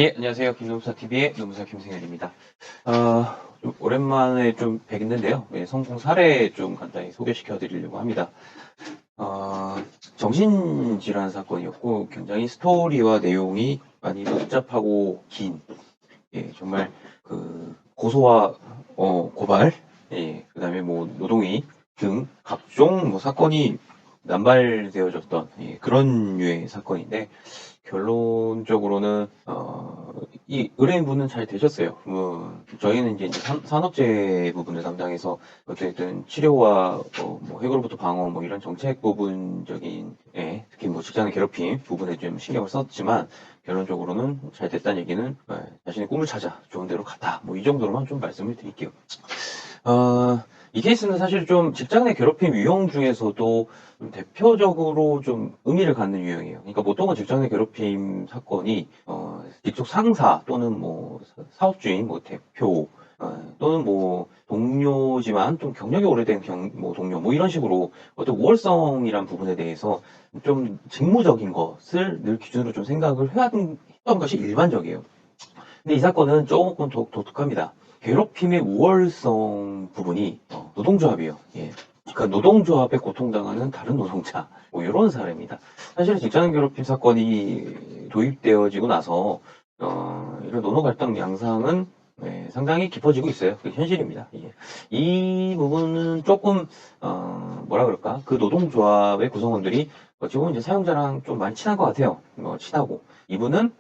예, 안녕하세요. 김노무사TV의 노무사 김승현입니다. 어, 좀 오랜만에 좀 뵙는데요. 예, 성공 사례 좀 간단히 소개시켜 드리려고 합니다. 어, 정신질환 사건이었고, 굉장히 스토리와 내용이 많이 복잡하고 긴, 예, 정말 고소와 고발, 예, 그 다음에 뭐 노동위 등 각종 뭐 사건이 남발되어졌던 그런 류의 사건인데, 결론적으로는 이 의뢰인분은 잘 되셨어요. 저희는 이제 산업재 부분을 담당해서 어쨌든 치료와 뭐 해고로부터 방어 뭐 이런 정책 부분적인 특히 뭐 직장 괴롭힘 부분에 좀 신경을 썼지만 결론적으로는 잘 됐다는 얘기는 자신의 꿈을 찾아 좋은 데로 갔다. 뭐 이 정도로만 좀 말씀을 드릴게요. 이 케이스는 사실 좀 직장 내 괴롭힘 유형 중에서도 좀 대표적으로 좀 의미를 갖는 유형이에요. 그러니까 보통은 직장 내 괴롭힘 사건이 직속 상사 또는 뭐 사업주인, 뭐 대표 또는 뭐 동료지만 좀 경력이 오래된 뭐 동료 뭐 이런 식으로 어떤 우월성이란 부분에 대해서 좀 직무적인 것을 늘 기준으로 좀 생각을 했던 것이 일반적이에요. 근데 이 사건은 조금 독특합니다. 괴롭힘의 우월성 부분이 노동조합이에요. 예. 그러니까 노동조합에 고통당하는 다른 노동자, 뭐 이런 사례입니다. 사실은 직장 괴롭힘 사건이 도입되어지고 나서 이런 노동 갈등 양상은 상당히 깊어지고 있어요. 그게 현실입니다. 예. 이 부분은 조금 뭐라 그럴까? 그 노동조합의 구성원들이 어찌 보면 이제 사용자랑 좀 많이 친한 것 같아요. 친하고 이분은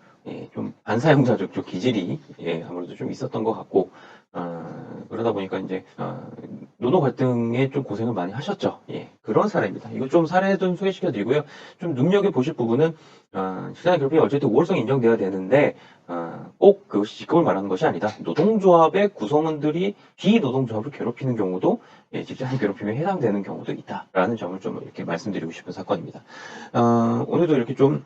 좀 반사용자적 좀 기질이 아무래도 좀 있었던 것 같고 그러다 보니까 이제 노동 갈등에 좀 고생을 많이 하셨죠. 그런 사례입니다. 이거 좀 사례 좀 소개시켜 드리고요. 좀 눈여겨 보실 부분은 직장의 괴롭힘이 어쨌든 우월성이 인정돼야 되는데 꼭 그것이 직급을 말하는 것이 아니다. 노동조합의 구성원들이 비노동조합을 괴롭히는 경우도 직장 괴롭힘에 해당되는 경우도 있다라는 점을 좀 이렇게 말씀드리고 싶은 사건입니다. 오늘도 이렇게 좀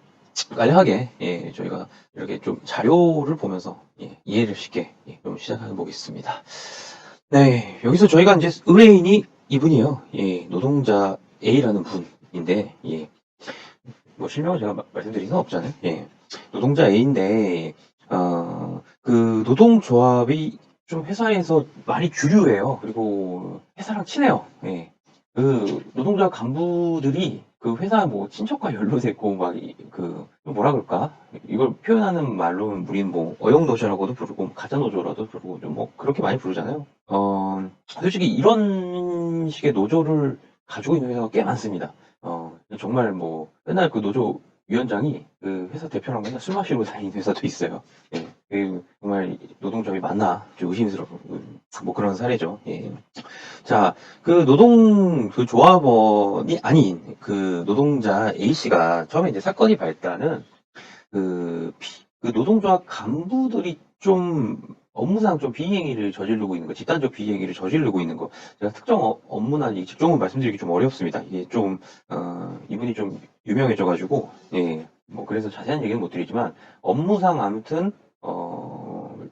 간략하게 저희가 이렇게 좀 자료를 보면서 이해를 쉽게 좀 시작해 보겠습니다. 네, 여기서 저희가 이제 의뢰인이 이분이에요. 노동자 A라는 분인데 뭐 실명을 제가 말씀드릴 수는 없잖아요. 노동자 A인데 그 노동조합이 좀 회사에서 많이 주류해요. 그리고 회사랑 친해요. 그 노동조합 간부들이 그 회사 뭐 친척과 연루됐고 막 그 뭐라 그럴까 이걸 표현하는 말로는 우리는 뭐 어영노조라고도 부르고 가짜노조라도 부르고 좀 뭐 그렇게 많이 부르잖아요. 솔직히 이런 식의 노조를 가지고 있는 회사가 꽤 많습니다. 정말 뭐 맨날 그 노조 위원장이 그 회사 대표랑 맨날 술 마시러 다니는 회사도 있어요. 정말 노동조합이 맞나 좀 의심스러운 뭐 그런 사례죠. 자, 그 조합원이 아닌 그 노동자 A씨가 처음에 이제 사건이 발단은 그 노동조합 간부들이 좀 업무상 좀 비행위를 저지르고 있는 거, 집단적 비행위를 저지르고 있는 거. 제가 특정 업무나 이 직종은 말씀드리기 좀 어렵습니다. 이게 좀, 이분이 좀 유명해져가지고, 뭐 그래서 자세한 얘기는 못 드리지만, 업무상 아무튼,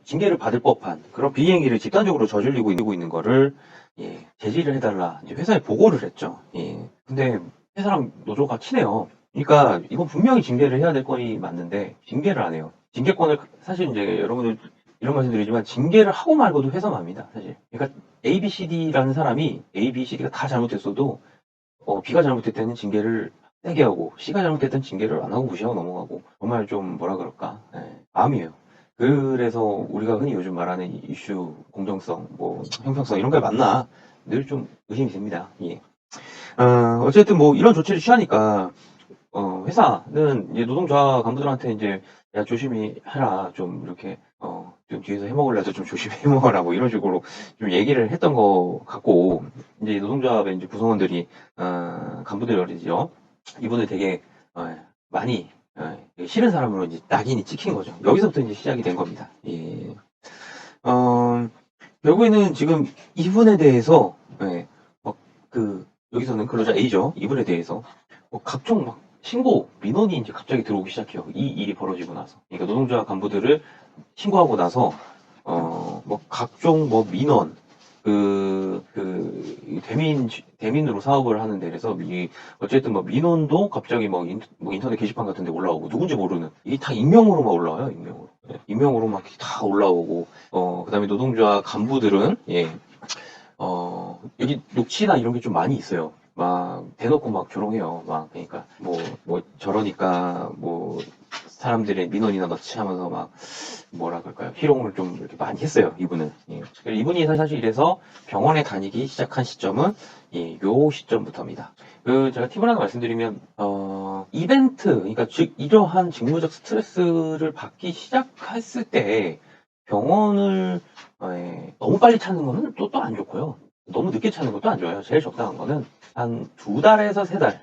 징계를 받을 법한 그런 비행위를 집단적으로 저지르고 있는 거를, 제지를 해달라. 이제 회사에 보고를 했죠. 근데 회사랑 노조가 친해요. 그러니까 이건 분명히 징계를 해야 될 건이 맞는데 징계를 안 해요. 징계권을 사실 이제 여러분들 이런 말씀드리지만 징계를 하고 말고도 회사 맙니다. 사실. 그러니까 A, B, C, D라는 사람이 A, B, C, D가 다 잘못했어도 B가 잘못했을 때는 징계를 세게 하고 C가 잘못했던 징계를 안 하고 무시하고 넘어가고 정말 좀 뭐라 그럴까 암이에요. 그래서 우리가 흔히 요즘 말하는 이슈 공정성, 뭐 형평성 이런 게 맞나 늘 좀 의심이 됩니다. 어쨌든 뭐 이런 조치를 취하니까 회사는 이제 노동자 간부들한테 이제 야 조심히 해라 좀 이렇게 좀 뒤에서 해먹으려도 좀 조심히 해먹어라 뭐 이런 식으로 좀 얘기를 했던 것 같고 이제 노동조합의 이제 구성원들이 간부들이 말이죠 이분을 되게 많이 싫은 사람으로 이제 낙인이 찍힌 거죠. 여기서부터 이제 시작이 된 겁니다. 어, 결국에는 지금 이분에 대해서 여기서는 근로자 A죠. 이분에 대해서 각종 막 신고 민원이 이제 갑자기 들어오기 시작해요. 이 일이 벌어지고 나서. 그러니까 노동자 간부들을 신고하고 나서 뭐 각종 뭐 민원 대민으로 사업을 하는 데에서 어쨌든 뭐 민원도 갑자기 뭐 인터넷 게시판 같은 데 올라오고 누군지 모르는 이게 다 익명으로만 올라와요. 익명으로. 임명으로 막 다 올라오고, 그다음에 노동조합 간부들은, 여기 녹취나 이런 게 좀 많이 있어요. 막 대놓고 막 조롱해요. 막 그러니까 뭐 저러니까 뭐 사람들의 민원이나 넣치하면서 막 뭐라 그럴까요? 희롱을 좀 이렇게 많이 했어요. 이분은. 이분이 사실 이래서 병원에 다니기 시작한 시점은 요 시점부터입니다. 제가 팁을 하나 말씀드리면 이벤트, 그러니까 즉 이러한 직무적 스트레스를 받기 시작했을 때 병원을 너무 빨리 찾는 거는 또 안 좋고요. 너무 늦게 찾는 것도 안 좋아요. 제일 적당한 거는 한 2달에서 3달,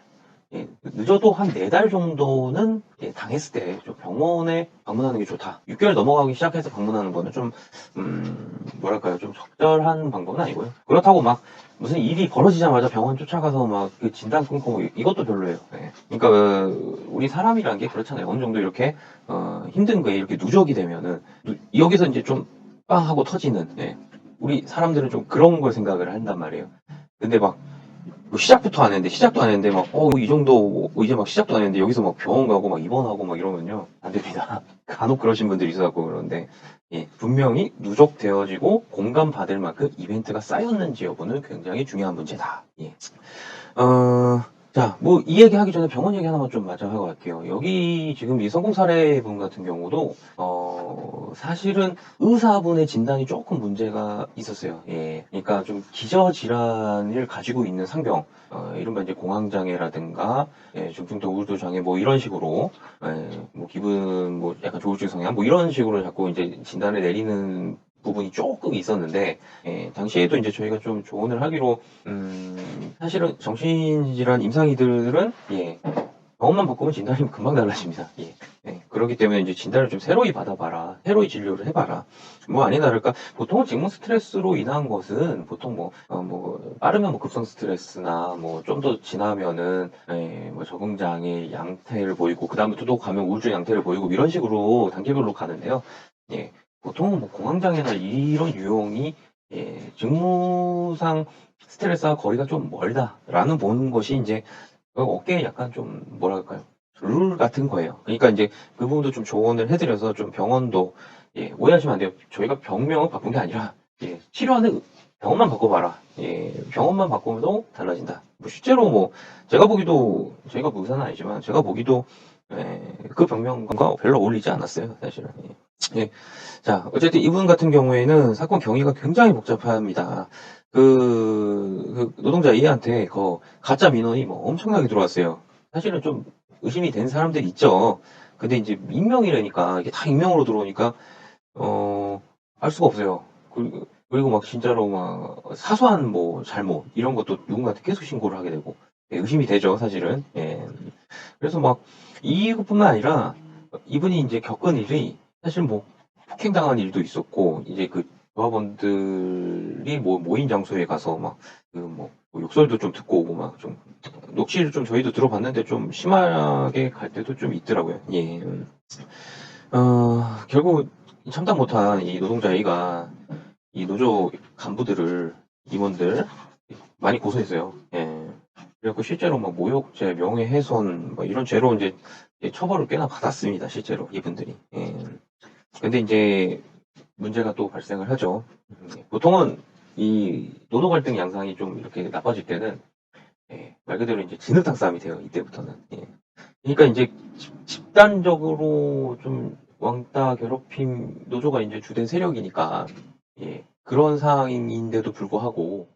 늦어도 한 4달 정도는 당했을 때 좀 병원에 방문하는 게 좋다. 6개월 넘어가기 시작해서 방문하는 거는 좀 뭐랄까요, 좀 적절한 방법은 아니고요. 그렇다고 막 무슨 일이 벌어지자마자 병원 쫓아가서 막 그 진단 끊고 뭐 이것도 별로예요. 그러니까 우리 사람이란 게 그렇잖아요. 어느 정도 이렇게 힘든 거에 이렇게 누적이 되면은 여기서 이제 좀 빵 하고 터지는, 우리 사람들은 좀 그런 걸 생각을 한단 말이에요. 근데 막 시작부터 안 했는데, 시작도 안 했는데, 막, 이 정도, 이제 막 시작도 안 했는데, 여기서 막 병원 가고, 막 입원하고, 막 이러면요. 안 됩니다. 간혹 그러신 분들이 있어갖고 그러는데, 분명히 누적되어지고, 공감받을 만큼 이벤트가 쌓였는지 여부는 굉장히 중요한 문제다. 어, 자, 뭐, 이 얘기 하기 전에 병원 얘기 하나만 좀 마저 하고 갈게요. 여기 지금 이 성공 사례분 같은 경우도, 사실은 의사분의 진단이 조금 문제가 있었어요. 그러니까 좀 기저질환을 가지고 있는 상병, 이른바 이제 공황장애라든가, 중증도 우울도 장애, 뭐 이런 식으로, 뭐 기분, 뭐 약간 조울증 성향, 뭐 이런 식으로 자꾸 이제 진단을 내리는 부분이 조금 있었는데, 당시에도 이제 저희가 좀 조언을 하기로, 사실은 정신질환 임상이들은, 병원만 바꾸면 진단이 금방 달라집니다. 그렇기 때문에 이제 진단을 좀 새로이 받아봐라. 새로이 진료를 해봐라. 뭐 아니나 다를까. 보통은 직무 스트레스로 인한 것은 보통 빠르면 뭐 급성 스트레스나 뭐 좀 더 지나면은, 뭐 적응장애 양태를 보이고, 그다음부터 또 가면 우울증 양태를 보이고, 이런 식으로 단계별로 가는데요. 보통은 뭐 공황장애나 이런 유형이, 직무상 스트레스와 거리가 좀 멀다라는 보는 것이 이제 어깨에 약간 좀 뭐랄까요, 룰 같은 거예요. 그러니까 이제 그 부분도 좀 조언을 해드려서 좀 병원도, 오해하시면 안 돼요. 저희가 병명을 바꾼 게 아니라, 치료하는 병원만 바꿔봐라. 병원만 바꾸면 달라진다. 뭐 실제로 뭐 제가 보기도, 저희가 뭐 의사는 아니지만 제가 보기도, 그 병명과 별로 어울리지 않았어요, 사실은. 자, 어쨌든 이분 같은 경우에는 사건 경위가 굉장히 복잡합니다. 그 노동자 A한테 가짜 민원이 뭐 엄청나게 들어왔어요. 사실은 좀 의심이 된 사람들이 있죠. 근데 이제 익명이라니까, 이게 다 익명으로 들어오니까, 알 수가 없어요. 그리고 막 진짜로 막 사소한 뭐 잘못, 이런 것도 누군가한테 계속 신고를 하게 되고, 의심이 되죠, 사실은. 그래서 막 이것뿐만 아니라 이분이 이제 겪은 일이 사실 뭐 폭행당한 일도 있었고, 이제 그 조합원들이 뭐 모인 장소에 가서 막 뭐 욕설도 좀 듣고 오고, 막 좀 녹취를 좀 저희도 들어봤는데 좀 심하게 갈 때도 좀 있더라고요. 결국 참다 못한 이 노동자 A가 이 노조 간부들을, 임원들 많이 고소했어요. 그래갖고 실제로 막 모욕죄, 명예훼손 뭐 이런 죄로 이제 처벌을 꽤나 받았습니다. 실제로 이분들이. 근데 이제 문제가 또 발생을 하죠. 보통은 이 노동 갈등 양상이 좀 이렇게 나빠질 때는, 말 그대로 이제 진흙탕 싸움이 돼요. 이때부터는. 그러니까 이제 집단적으로 좀 왕따 괴롭힘, 노조가 이제 주된 세력이니까, 그런 상황인데도 불구하고